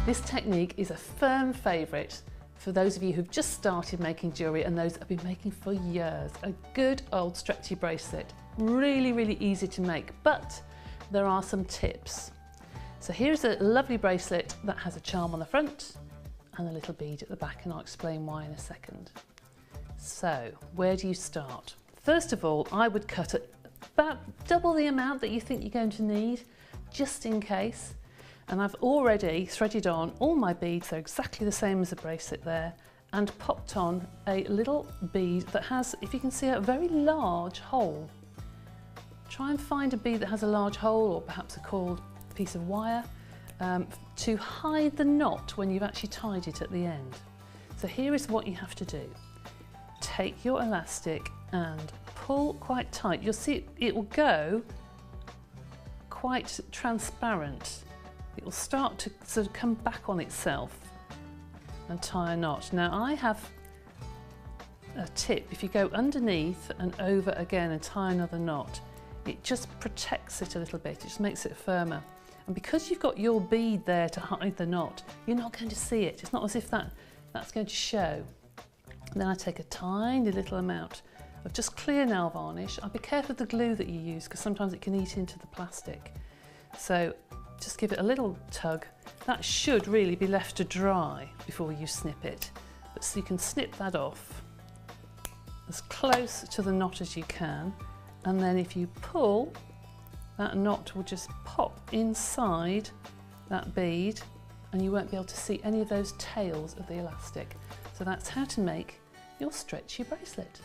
This technique is a firm favourite for those of you who've just started making jewellery and those that have been making for years. A good old stretchy bracelet. Really, really easy to make, but there are some tips. So here's a lovely bracelet that has a charm on the front and a little bead at the back, and I'll explain why in a second. So where do you start? First of all, I would cut about double the amount that you think you're going to need, just in case. And I've already threaded on all my beads, they're exactly the same as the bracelet there, and popped on a little bead that has, if you can see, a very large hole. Try and find a bead that has a large hole, or perhaps a coiled piece of wire, to hide the knot when you've actually tied it at the end. So here is what you have to do. Take your elastic and pull quite tight. You'll see it will go quite transparent. It will start to sort of come back on itself and tie a knot. Now I have a tip. If you go underneath and over again and tie another knot, it just protects it a little bit. It just makes it firmer. And because you've got your bead there to hide the knot, you're not going to see it. It's not as if that's going to show. And then I take a tiny little amount of just clear nail varnish. I'll be careful of the glue that you use because sometimes it can eat into the plastic. So just give it a little tug. That should really be left to dry before you snip it. But so you can snip that off as close to the knot as you can. And then if you pull, that knot will just pop inside that bead and you won't be able to see any of those tails of the elastic. So that's how to make your stretchy bracelet.